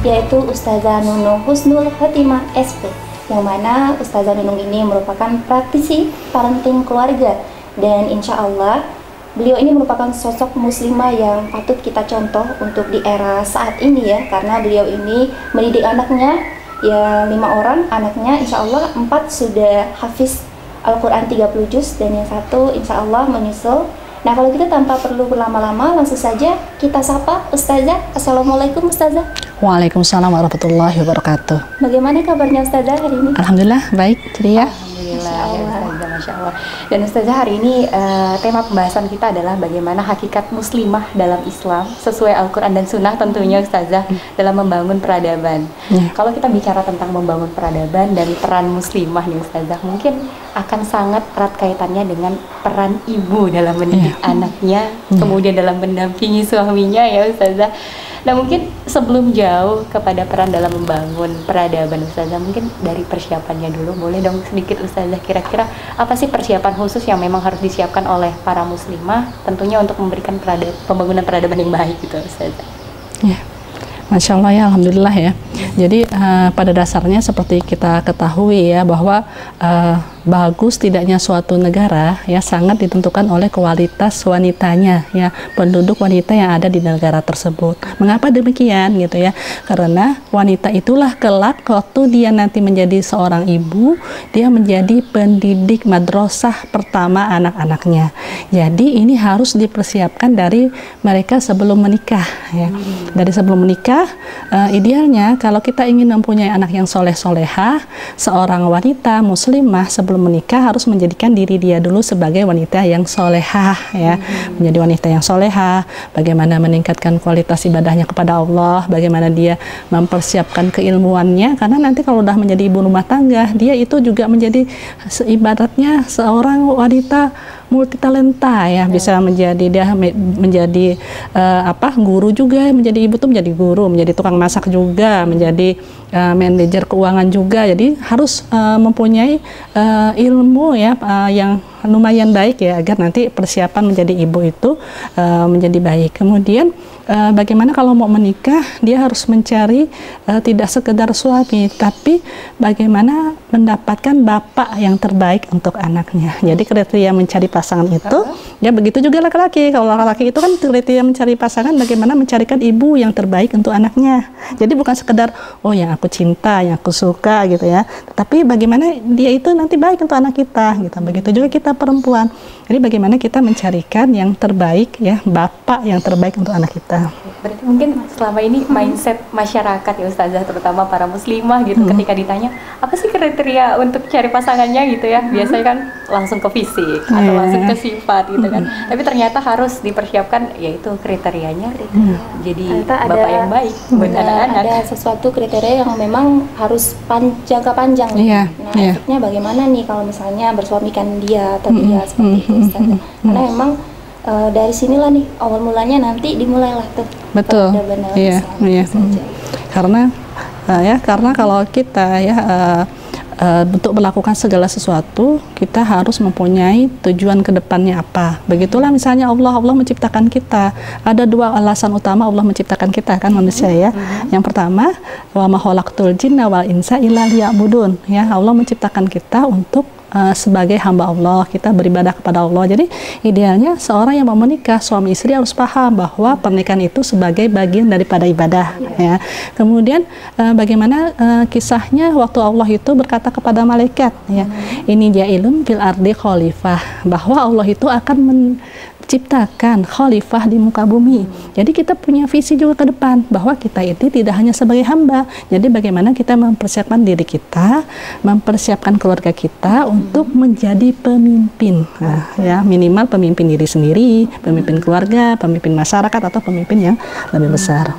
yaitu Ustazah Nunung Husnul Khotimah SP, yang mana Ustazah Nunung ini merupakan praktisi parenting keluarga, dan insya Allah beliau ini merupakan sosok muslimah yang patut kita contoh untuk di era saat ini ya, karena beliau ini mendidik anaknya ya 5 orang, anaknya insya Allah 4 sudah hafiz Al-Quran 30 juz dan yang 1 insya Allah menyusul. Nah, kalau kita tanpa perlu berlama-lama, langsung saja kita sapa Ustazah. Assalamualaikum Ustazah. Waalaikumsalam warahmatullahi wabarakatuh. Bagaimana kabarnya Ustazah hari ini? Alhamdulillah baik, ceria. Alhamdulillah, ya Ustazah, Masya Allah. Dan Ustazah, hari ini tema pembahasan kita adalah bagaimana hakikat muslimah dalam Islam sesuai Al-Quran dan Sunnah tentunya Ustazah dalam membangun peradaban. Kalau kita bicara tentang membangun peradaban dan peran muslimah nih Ustazah, mungkin akan sangat erat kaitannya dengan peran ibu dalam mendidik anaknya, kemudian dalam mendampingi suaminya ya Ustazah. Nah, mungkin sebelum jauh kepada peran dalam membangun peradaban Ustazah, mungkin dari persiapannya dulu boleh dong sedikit Ustazah, kira-kira apa sih persiapan khusus yang memang harus disiapkan oleh para muslimah tentunya untuk memberikan pembangunan peradaban yang baik gitu Ustazah? Ya. Masya Allah ya, Alhamdulillah ya. Jadi pada dasarnya seperti kita ketahui ya, bahwa bagus tidaknya suatu negara ya sangat ditentukan oleh kualitas wanitanya ya, penduduk wanita yang ada di negara tersebut. Mengapa demikian gitu ya? Karena wanita itulah kelak waktu dia nanti menjadi seorang ibu, dia menjadi pendidik madrasah pertama anak-anaknya. Jadi ini harus dipersiapkan dari mereka sebelum menikah ya. Dari sebelum menikah, idealnya kalau kita ingin mempunyai anak yang soleh-solehah, seorang wanita muslimah sebelum menikah harus menjadikan diri dia dulu sebagai wanita yang solehah ya, menjadi wanita yang solehah, bagaimana meningkatkan kualitas ibadahnya kepada Allah, bagaimana dia mempersiapkan keilmuannya, karena nanti kalau udah menjadi ibu rumah tangga, dia itu juga menjadi ibaratnya seorang wanita multitalenta ya, bisa menjadi menjadi guru juga, menjadi ibu tuh menjadi guru, menjadi tukang masak juga, menjadi manajer keuangan juga. Jadi harus mempunyai ilmu ya yang lumayan baik ya, agar nanti persiapan menjadi ibu itu menjadi baik. Kemudian bagaimana kalau mau menikah, dia harus mencari tidak sekedar suami, tapi bagaimana mendapatkan bapak yang terbaik untuk anaknya. Jadi kriteria mencari pasangan itu ya begitu juga laki-laki. Kalau laki-laki itu kan kriteria mencari pasangan bagaimana mencarikan ibu yang terbaik untuk anaknya. Jadi bukan sekedar oh yang aku cinta, yang aku suka gitu ya, tapi bagaimana dia itu nanti baik untuk anak kita gitu. Begitu juga kita perempuan. Jadi bagaimana kita mencarikan yang terbaik ya, bapak yang terbaik untuk anak kita. Berarti mungkin selama ini mindset masyarakat ya Ustazah, terutama para muslimah gitu, ketika ditanya apa sih kriteria untuk cari pasangannya gitu ya, biasanya kan langsung ke fisik atau langsung ke sifat gitu kan. Tapi ternyata harus dipersiapkan yaitu kriterianya jadi bapak yang baik buat anak-anak. Ada sesuatu kriteria yang memang harus jangka panjang. Nah, maksudnya bagaimana nih kalau misalnya bersuamikan dia atau dia seperti itu Ustazah. Karena memang dari sinilah nih awal mulanya, nanti dimulailah tuh. Betul. Iya. Karena kalau kita ya untuk melakukan segala sesuatu, kita harus mempunyai tujuan ke depannya apa. Begitulah misalnya Allah menciptakan kita. Ada 2 alasan utama Allah menciptakan kita kan manusia ya. Yang pertama, wa ma khalaqtul jinna wal insa illa liya'budun ya. Allah menciptakan kita untuk sebagai hamba Allah, kita beribadah kepada Allah. Jadi idealnya seorang yang mau menikah, suami istri harus paham bahwa pernikahan itu sebagai bagian daripada ibadah ya. Kemudian bagaimana kisahnya waktu Allah itu berkata kepada malaikat ya, ini ja'ilun fil ardi khalifah, bahwa Allah itu akan menciptakan khalifah di muka bumi. Jadi kita punya visi juga ke depan bahwa kita itu tidak hanya sebagai hamba. Jadi bagaimana kita mempersiapkan diri kita, mempersiapkan keluarga kita untuk menjadi pemimpin. Nah, ya minimal pemimpin diri sendiri, pemimpin keluarga, pemimpin masyarakat, atau pemimpin yang lebih besar.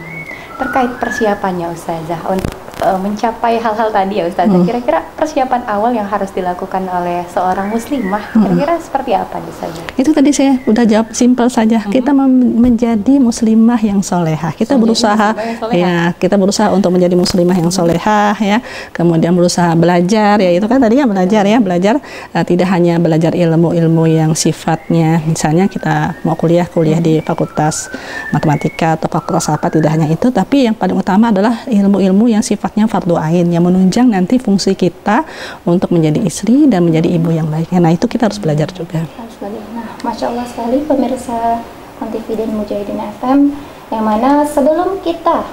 Terkait persiapannya Ustazah untuk mencapai hal-hal tadi ya Ustazah, kira-kira persiapan awal yang harus dilakukan oleh seorang muslimah kira-kira seperti apa Ustazah? Itu tadi saya udah jawab simpel saja. Kita menjadi muslimah yang solehah. Kita berusaha ya, kita berusaha untuk menjadi muslimah yang solehah ya. Kemudian berusaha belajar ya, itu kan tadi ya belajar ya, belajar tidak hanya belajar ilmu-ilmu yang sifatnya misalnya kita mau kuliah di fakultas matematika atau fakultas apa, tidak hanya itu, tapi yang paling utama adalah ilmu-ilmu yang sifatnya fardu ain yang menunjang nanti fungsi kita untuk menjadi istri dan menjadi ibu yang baik. Nah, itu kita harus belajar juga. Nah, Masya Allah sekali pemirsa TV dan Mujahidin FM, yang mana sebelum kita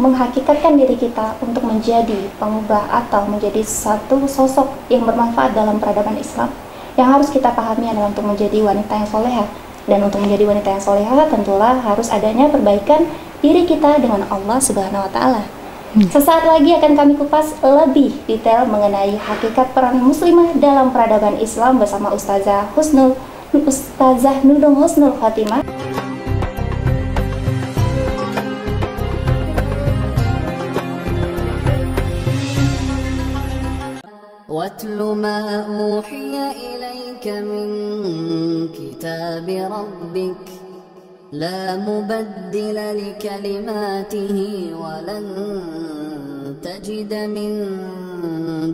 menghakikatkan diri kita untuk menjadi pengubah atau menjadi satu sosok yang bermanfaat dalam peradaban Islam, yang harus kita pahami adalah untuk menjadi wanita yang soleha. Dan untuk menjadi wanita yang soleha tentulah harus adanya perbaikan diri kita dengan Allah Subhanahu wa Ta'ala. Sesaat lagi akan kami kupas lebih detail mengenai hakikat peran muslimah dalam peradaban Islam bersama Ustazah Nunung Husnul Khotimah. واتل ما أوحي إليك من كتاب ربك لا مبدل لكلماته ولن تجد من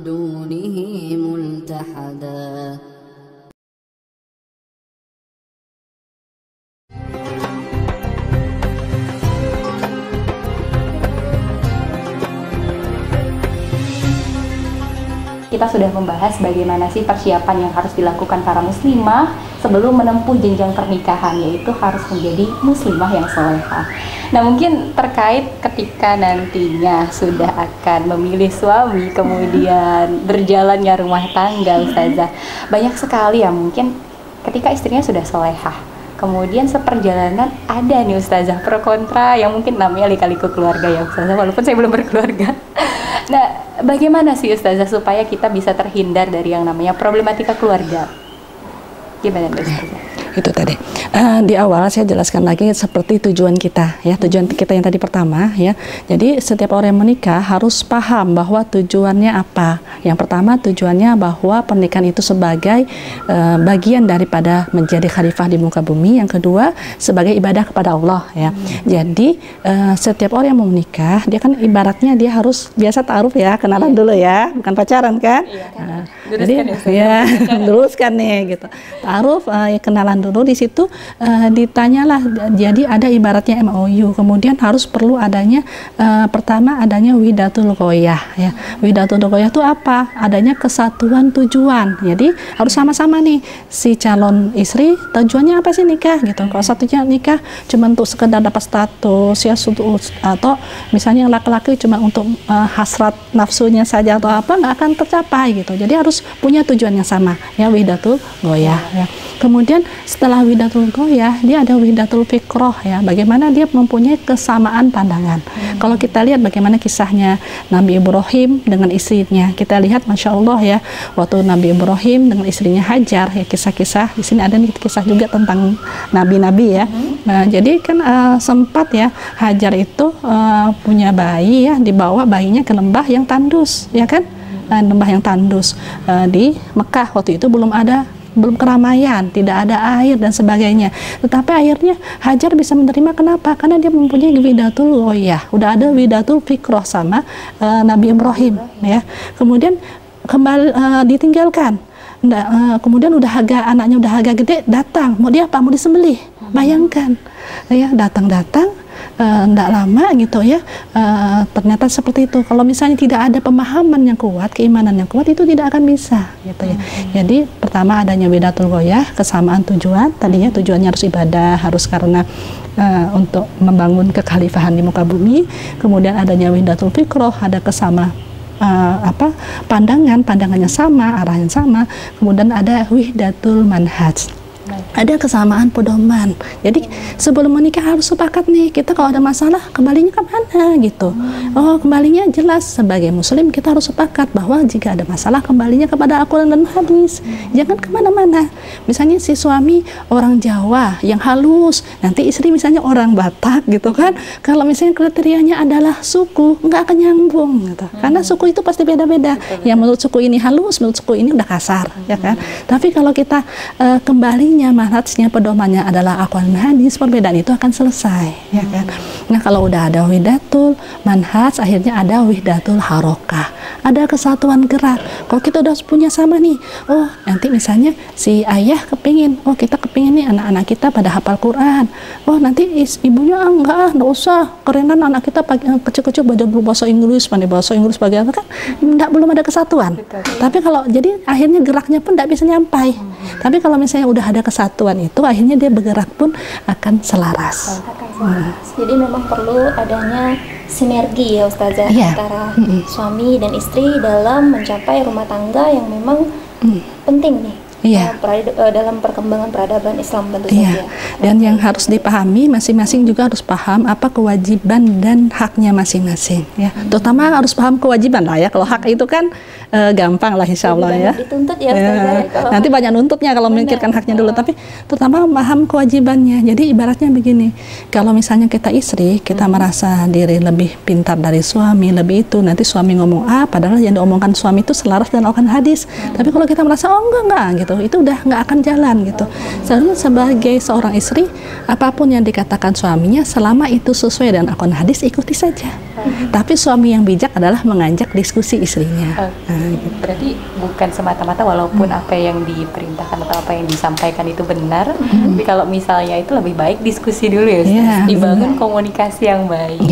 دونه ملتحدا. Kita sudah membahas bagaimana sih persiapan yang harus dilakukan para muslimah sebelum menempuh jenjang pernikahan, yaitu harus menjadi muslimah yang solehah. Nah, mungkin terkait ketika nantinya sudah akan memilih suami, kemudian berjalannya rumah tangga, Ustazah, banyak sekali ya mungkin ketika istrinya sudah solehah, kemudian seperjalanan ada nih Ustazah pro kontra yang mungkin namanya lika-liku keluarga ya Ustazah, walaupun saya belum berkeluarga. Nah, bagaimana sih Ustazah supaya kita bisa terhindar dari yang namanya problematika keluarga? Gimana Ustazah? Itu tadi di awal saya jelaskan lagi seperti tujuan kita ya, tujuan kita yang tadi pertama ya. Jadi setiap orang yang menikah harus paham bahwa tujuannya apa. Yang pertama tujuannya bahwa pernikahan itu sebagai bagian daripada menjadi khalifah di muka bumi. Yang kedua sebagai ibadah kepada Allah ya. Jadi setiap orang yang mau menikah dia kan ibaratnya dia harus biasa ta'aruf ya, kenalan dulu ya, bukan pacaran kan. Jadi ya luruskan nih gitu. Ta'aruf kenalan dulu, di situ ditanyalah, jadi ada ibaratnya MOU, kemudian harus perlu adanya pertama adanya widatul ghoyah ya. Widatul ghoyah itu apa? Adanya kesatuan tujuan. Jadi harus sama-sama nih si calon istri tujuannya apa sih nikah gitu. Kalau satunya nikah cuma untuk sekedar dapat status ya, atau misalnya laki-laki cuma untuk hasrat nafsunya saja atau apa, nggak akan tercapai gitu. Jadi harus punya tujuan yang sama ya, widatul ghoyah ya. Kemudian setelah widatul ghoyah dia ada widatul fikroh ya, bagaimana dia mempunyai kesamaan pandangan. Kalau kita lihat bagaimana kisahnya Nabi Ibrahim dengan istrinya, kita lihat Masya Allah ya, waktu Nabi Ibrahim dengan istrinya Hajar ya, kisah-kisah di sini ada nih kisah juga tentang nabi-nabi ya. Nah, jadi kan sempat ya Hajar itu punya bayi ya, dibawa bayinya ke lembah yang tandus ya kan, lembah yang tandus di Mekah waktu itu belum keramaian, tidak ada air dan sebagainya. Tetapi akhirnya Hajar bisa menerima, kenapa? Karena dia mempunyai widatul ghoyah, udah ada widatul fikroh sama Nabi Ibrahim ya. Kemudian kembali ditinggalkan. Kemudian anaknya udah agak gede, datang mau dia apa? Mau disembelih. Bayangkan ya, datang tidak lama gitu ya, ternyata seperti itu. Kalau misalnya tidak ada pemahaman yang kuat, keimanan yang kuat, itu tidak akan bisa gitu ya. Jadi pertama adanya widatul ghoyah, kesamaan tujuan, tadinya tujuannya harus ibadah, harus karena untuk membangun kekhalifahan di muka bumi. Kemudian adanya widatul fikroh, ada pandangannya sama, arahnya sama. Kemudian ada wihdatul manhaj. ada kesamaan pedoman. Jadi sebelum menikah harus sepakat nih, kita kalau ada masalah kembalinya ke mana gitu. Oh, kembalinya jelas sebagai muslim kita harus sepakat bahwa jika ada masalah kembalinya kepada Al-Quran dan hadis. Jangan kemana-mana. Misalnya si suami orang Jawa yang halus, nanti istri misalnya orang Batak gitu kan. Kalau misalnya kriterianya adalah suku, nggak akan nyambung gitu. Karena suku itu pasti beda-beda. Yang menurut suku ini halus, menurut suku ini udah kasar, ya kan. Tapi kalau kita kembalinya manhajnya pedomannya adalah Al-Quran dan hadis, perbedaan itu akan selesai, ya kan. Nah, kalau udah ada wahdatul manhaj, akhirnya ada wahdatul harokah, ada kesatuan gerak. Kalau kita udah punya sama nih, oh nanti misalnya si ayah kepingin, oh kita kepingin nih anak-anak kita pada hafal Quran, oh nanti ibunya enggak usah, kerenan anak kita kecil-kecil belajar bahasa Inggris, pandai bahasa Inggris bagaimana kan, belum ada kesatuan. Tapi kalau jadi akhirnya geraknya pun tidak bisa nyampai. Tapi kalau misalnya udah ada kesatuan itu, akhirnya dia bergerak pun akan selaras. Jadi memang perlu adanya sinergi ya Ustazah, antara suami dan istri dalam mencapai rumah tangga yang memang penting nih. Dalam perkembangan peradaban Islam tentu saja. Dan yang harus dipahami, masing-masing juga harus paham apa kewajiban dan haknya masing-masing, ya. Terutama harus paham kewajiban lah ya. Kalau hak itu kan gampang lah insya Allah ya. Dituntut ya, nanti banyak nuntutnya kalau memikirkan haknya dulu, tapi terutama paham kewajibannya. Jadi ibaratnya begini, kalau misalnya kita istri, kita merasa diri lebih pintar dari suami, lebih itu, nanti suami ngomong A, padahal yang diomongkan suami itu selaras dengan Al-Quran hadis. Tapi kalau kita merasa oh enggak gitu, itu udah nggak akan jalan gitu. Seharusnya sebagai seorang istri, apapun yang dikatakan suaminya, selama itu sesuai dengan Al-Quran hadis, ikuti saja. Tapi suami yang bijak adalah mengajak diskusi istrinya. Gitu. Berarti bukan semata-mata walaupun apa yang diperintahkan atau apa yang disampaikan itu benar, tapi kalau misalnya itu lebih baik diskusi dulu ya, dibangun komunikasi yang baik.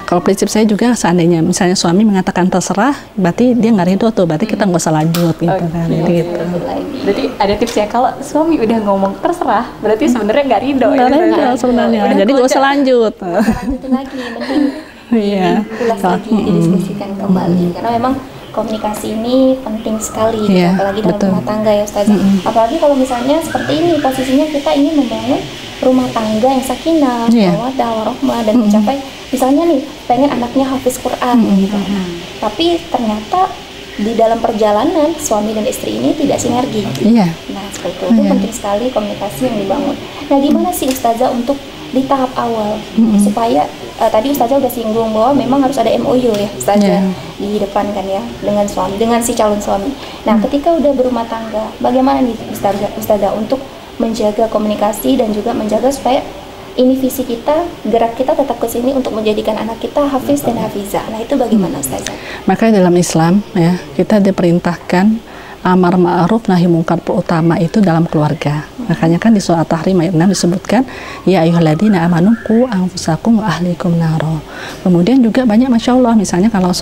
Kalau prinsip saya juga, seandainya misalnya suami mengatakan terserah, berarti dia nggak ridho tuh, berarti kita nggak usah lanjut gitu kan. Gitu. Berarti ada tips ya, kalau suami udah ngomong terserah, berarti sebenarnya nggak ridho. Sebenarnya, jadi nggak usah lanjut. Lanjutin lagi, penting diulas lagi, didiskusikan kembali, karena memang komunikasi ini penting sekali, apalagi dalam rumah tangga ya Ustazah. Apalagi kalau misalnya seperti ini posisinya, kita ingin membangun rumah tangga yang sakinah, mawaddah, warahmah, dan mencapai misalnya nih pengen anaknya hafiz Quran gitu. Tapi ternyata di dalam perjalanan suami dan istri ini tidak sinergi. Nah seperti itu penting sekali komunikasi yang dibangun. Nah gimana sih Ustazah untuk di tahap awal supaya tadi Ustazah udah singgung bahwa memang harus ada MOU ya Ustazah di depan kan ya dengan suami, dengan si calon suami. Nah ketika udah berumah tangga, bagaimana nih Ustazah untuk menjaga komunikasi dan juga menjaga supaya ini visi kita, gerak kita tetap ke sini untuk menjadikan anak kita hafiz dan hafizah. Nah itu bagaimana Ustazah? Makanya dalam Islam ya, kita diperintahkan amar ma'ruf nahi mungkar utama itu dalam keluarga. Makanya kan di surah At-Tahrim ayat 6 disebutkan ya ayyuhalladzina amanu qu anfusakum wa ahlikum naro. Kemudian juga banyak masya Allah, misalnya kalau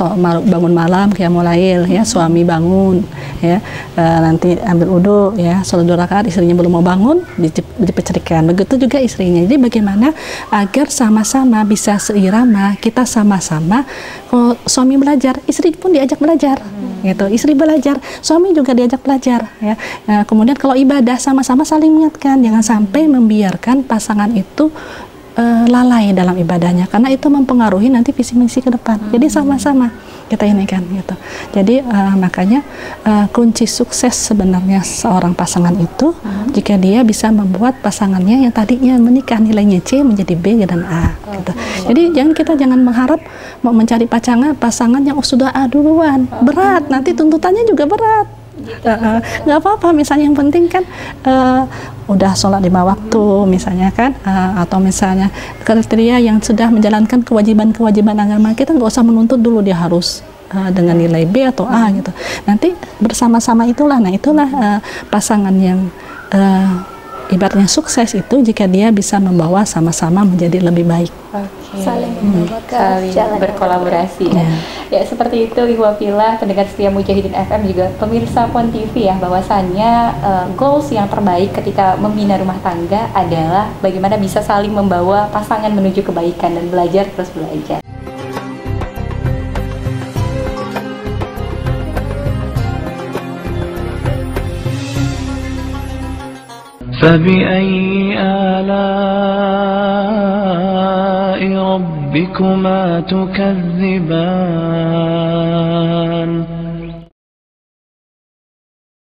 bangun malam qiyamul lail ya, suami bangun ya, nanti ambil wudu ya, salat 2 rakaat, istrinya belum mau bangun dipecerkan. Begitu juga istrinya. Jadi bagaimana agar sama-sama bisa seirama, kita sama-sama, kalau suami belajar, istri pun diajak belajar. Gitu, istri belajar, suami juga diajak belajar ya. Nah, kemudian kalau ibadah sama-sama saling mengingatkan, jangan sampai membiarkan pasangan itu lalai dalam ibadahnya, karena itu mempengaruhi nanti visi misi ke depan. Jadi sama-sama kita ini kan gitu. Jadi makanya kunci sukses sebenarnya seorang pasangan itu jika dia bisa membuat pasangannya yang tadinya menikah nilainya C menjadi B dan A gitu. Jadi kita jangan mengharap mau mencari pasangan yang sudah A duluan, berat, nanti tuntutannya juga berat. Nggak apa-apa, misalnya yang penting kan udah sholat 5 waktu misalnya kan, atau misalnya kriteria yang sudah menjalankan kewajiban-kewajiban agama, kita nggak usah menuntut dulu dia harus dengan nilai B atau A gitu. Nanti bersama-sama itulah, pasangan yang ibaratnya sukses itu jika dia bisa membawa sama-sama menjadi lebih baik. Saling berkolaborasi. Ya seperti itu Ikhwafillah, pendengar setia Mujahidin FM, juga pemirsa Pon TV ya, bahwasannya goals yang terbaik ketika membina rumah tangga adalah bagaimana bisa saling membawa pasangan menuju kebaikan dan belajar terus belajar. فبأي آلاء ربكما تكذبان